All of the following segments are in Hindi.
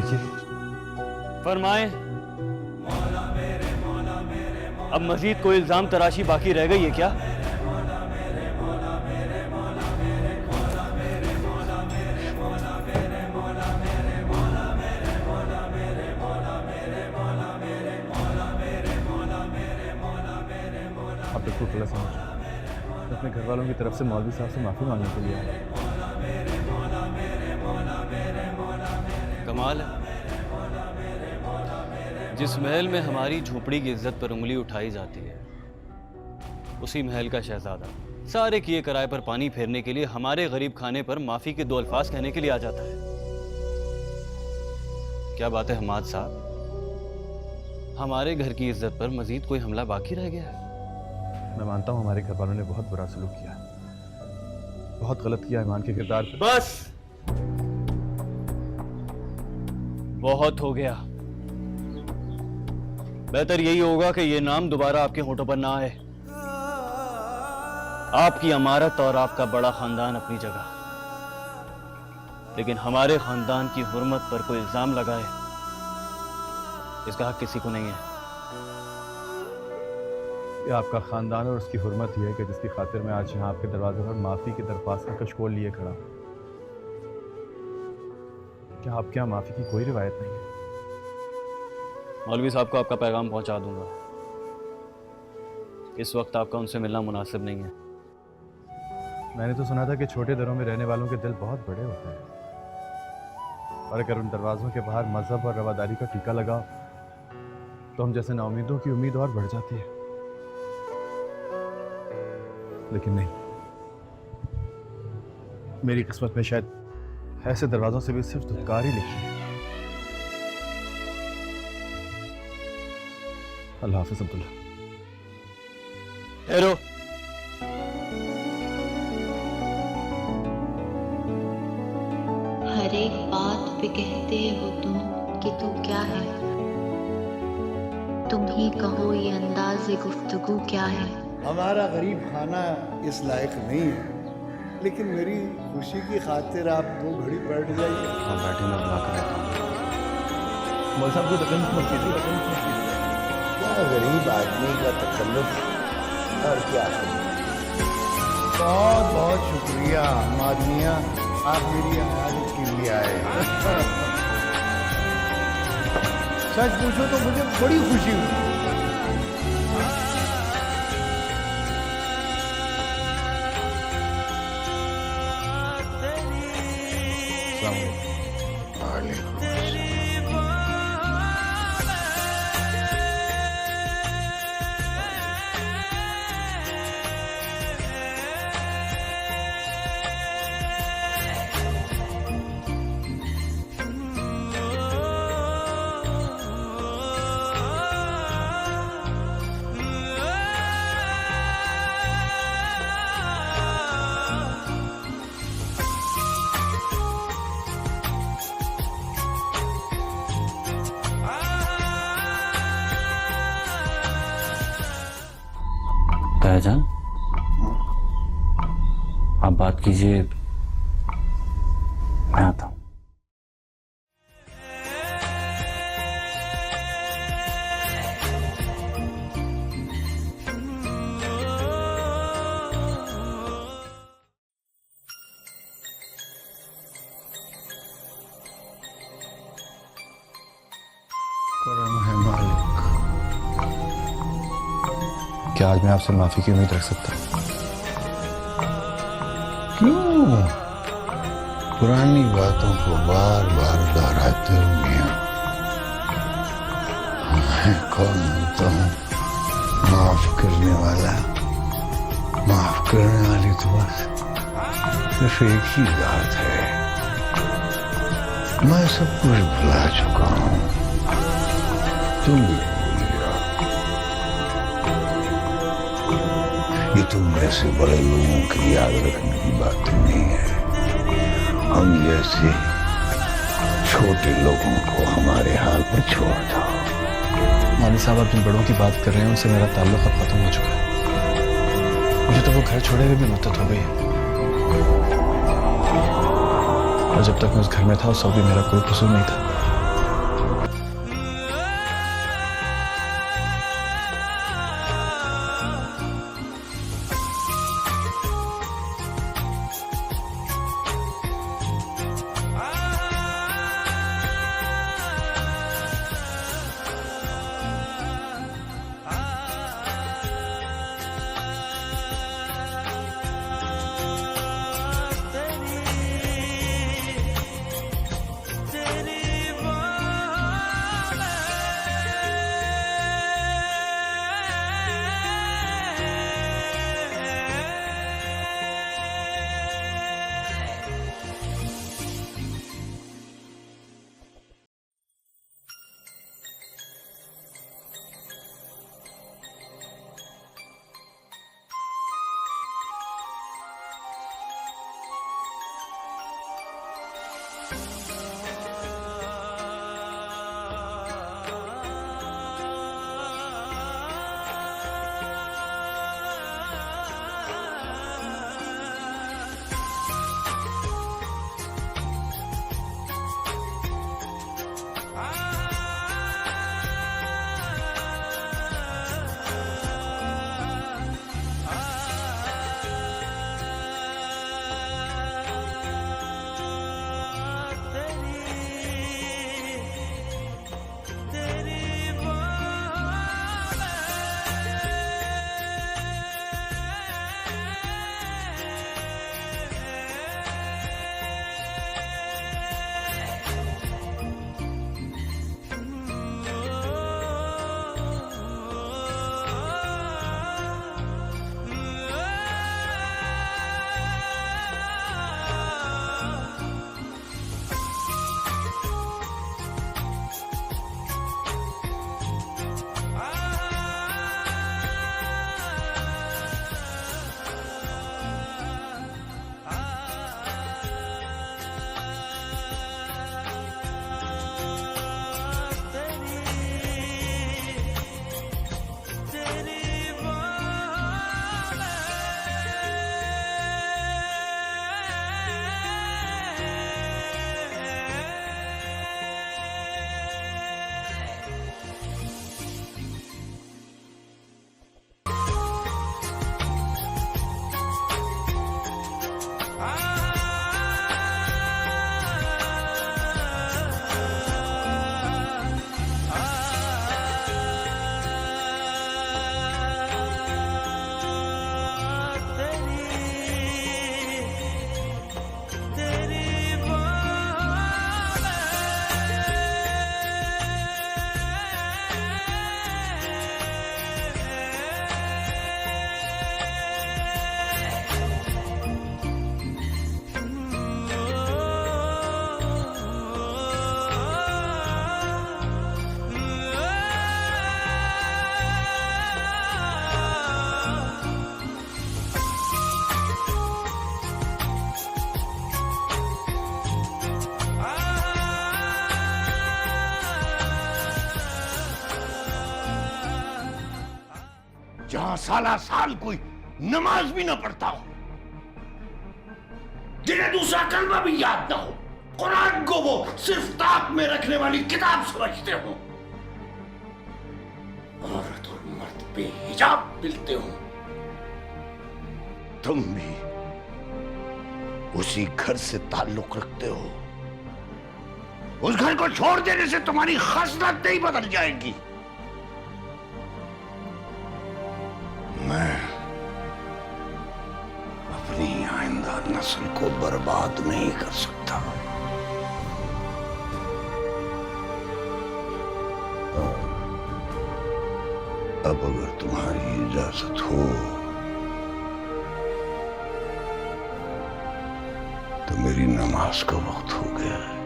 देखिए। फरमाएं। अब मजीद कोई इल्जाम तराशी बाकी रह गई है क्या? आप बिल्कुल गलत समझ रहे हैं। मैं अपने घर वालों की तरफ से मौलवी साहब से माफी मांगने के लिए आया। कमाल है, जिस महल में हमारी झोपड़ी की इज्जत पर उंगली उठाई जाती है, उसी महल का शहजादा सारे किए किराए पर पानी फेरने के लिए हमारे गरीब खाने पर माफी के दो अल्फाज कहने के लिए आ जाता है। क्या बात है हमाद साहब, हमारे घर की इज्जत पर मजीद कोई हमला बाकी रह गया है? मैं मानता हूँ हमारे घर वालों ने बहुत बुरा सलूक किया, बहुत गलत किया ईमान के किरदार पे। बस बहुत हो गया। बेहतर यही होगा कि ये नाम दोबारा आपके होठों पर ना आए। आपकी अमारत और आपका बड़ा खानदान अपनी जगह, लेकिन हमारे खानदान की हुर्मत पर कोई इल्जाम लगाए, इसका हक किसी को नहीं है। ये आपका खानदान और उसकी हुर्मत ही है कि जिसकी खातिर मैं आज यहाँ आपके दरवाजे पर माफी की दरख्वास्त का कशकोल लिए खड़ा। क्या आपके यहाँ माफी की कोई रिवायत नहीं है? मौलवी साहब को आपका पैगाम पहुंचा दूंगा। इस वक्त आपका उनसे मिलना मुनासिब नहीं है। मैंने तो सुना था कि छोटे दरों में रहने वालों के दिल बहुत बड़े होते हैं, और अगर उन दरवाजों के बाहर मजहब और रवादारी का टीका लगा तो हम जैसे नाउमीदों की उम्मीद और बढ़ जाती है। लेकिन नहीं, मेरी किस्मत में शायद ऐसे दरवाजों से भी सिर्फ धुतकार ही लिखी है। अल्लाह हाफिज़ अब्दुल्ला। ठहरो। हर एक बात पे कहते हो तुम कि तू क्या है, तुम ही कहो ये अंदाज़े गुफ्तगू क्या है। हमारा गरीब खाना इस लायक नहीं है, लेकिन मेरी खुशी की खातिर आप 2 घड़ी बैठ जाइए। हाँ बैठे, मैं बुला कर रहता हूँ। मौलवी साहब को तकल्लुफ़ मत कीजिए, तकल्लुफ़ मत कीजिए। क्या गरीब आदमी का तकल्लुफ और क्या करें। बहुत बहुत शुक्रिया हमाद मियां, आप मेरी इमारत के लिए आए। सच पूछो तो मुझे बड़ी खुशी हुई। जान, आप बात कीजिए, मैं आता हूं। करम है मालिक। क्या आज मैं आपसे माफी की उम्मीद रख सकता हूँ? क्यों पुरानी बातों को बार बार दोहराते हो मियां? मैं कौन होता हूँ माफ करने वाला? माफ करने वाली तो बस सिर्फ एक ही बात है, मैं सब कुछ भुला चुका हूँ, तुम भी भूल जाओ। ये तुम जैसे बड़े लोगों की याद रखने की बात नहीं है। हम जैसे छोटे लोगों को हमारे हाल पर छोड़ दो। मौलवी साहब, आप जिन बड़ों की बात कर रहे हैं उनसे मेरा ताल्लुक अब खत्म हो चुका है। मुझे तो वो घर छोड़े हुए भी मुद्दत हो गई है, और जब तक मैं उस घर में था उस वक्त भी मेरा कोई कसूर नहीं था। जहां साला साल कोई नमाज भी ना पढ़ता हो, जिन्हें दूसरा कलमा भी याद ना हो, कुरान को वो सिर्फ ताक में रखने वाली किताब समझते हो, औरत और मर्द बेहिजाब मिलते हो, तुम भी उसी घर से ताल्लुक रखते हो। उस घर को छोड़ देने से तुम्हारी खसलत नहीं बदल जाएगी। मैं अपनी आइंदा नस्ल को बर्बाद नहीं कर सकता। अब अगर तुम्हारी इजाजत हो तो मेरी नमाज का वक्त हो गया है।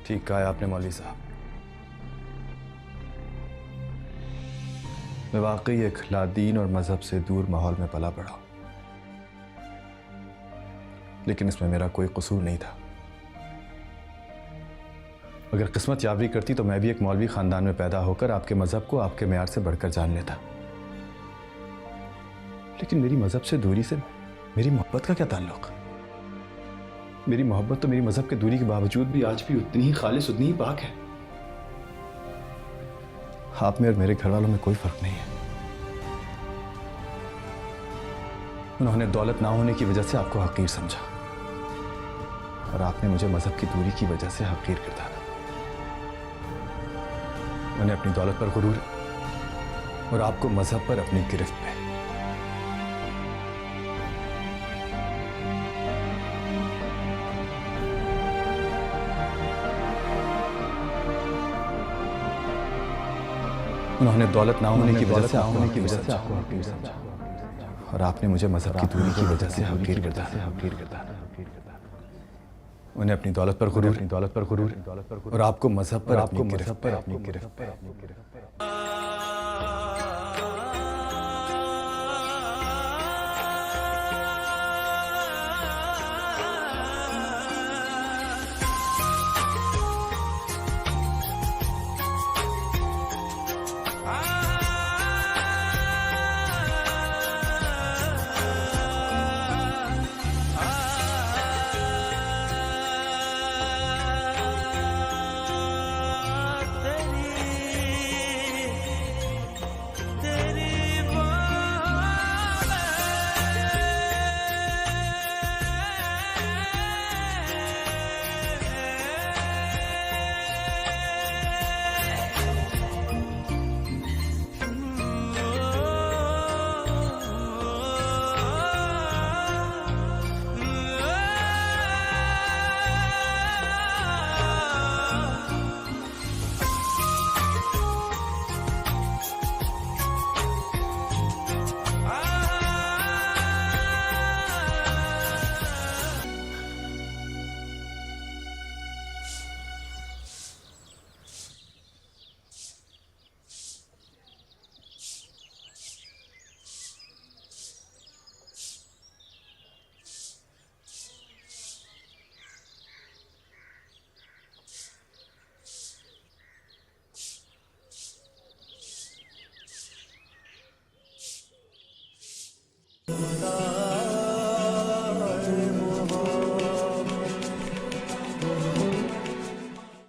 ठीक कहा है आपने मौलवी साहब। मैं वाकई एक लादीन और मजहब से दूर माहौल में पला पड़ा, लेकिन इसमें मेरा कोई कसूर नहीं था। अगर किस्मत यावरी करती तो मैं भी एक मौलवी खानदान में पैदा होकर आपके मजहब को आपके मेयार से बढ़कर जान लेता। लेकिन मेरी मजहब से दूरी से मेरी मोहब्बत का क्या ताल्लुक? मेरी मोहब्बत तो मेरी मजहब के दूरी के बावजूद भी आज भी उतनी ही खालिस, उतनी ही पाक है। आप में और मेरे घर वालों में कोई फर्क नहीं है। उन्होंने दौलत ना होने की वजह से आपको हकीर समझा और आपने मुझे मजहब की दूरी की वजह से हकीर गिरदारा। मैंने अपनी दौलत पर गुरूर और आपको मजहब पर अपनी गिरफ्त पे। उन्होंने दौलत ना होने की वजह से आपको हकीर समझा और आपने मुझे मजहब की दूरी की वजह से हकीर गिरदारा। उन्हें अपनी दौलत पर गुरूर और आपको मजहब पर अपनी गिरफ्त पे।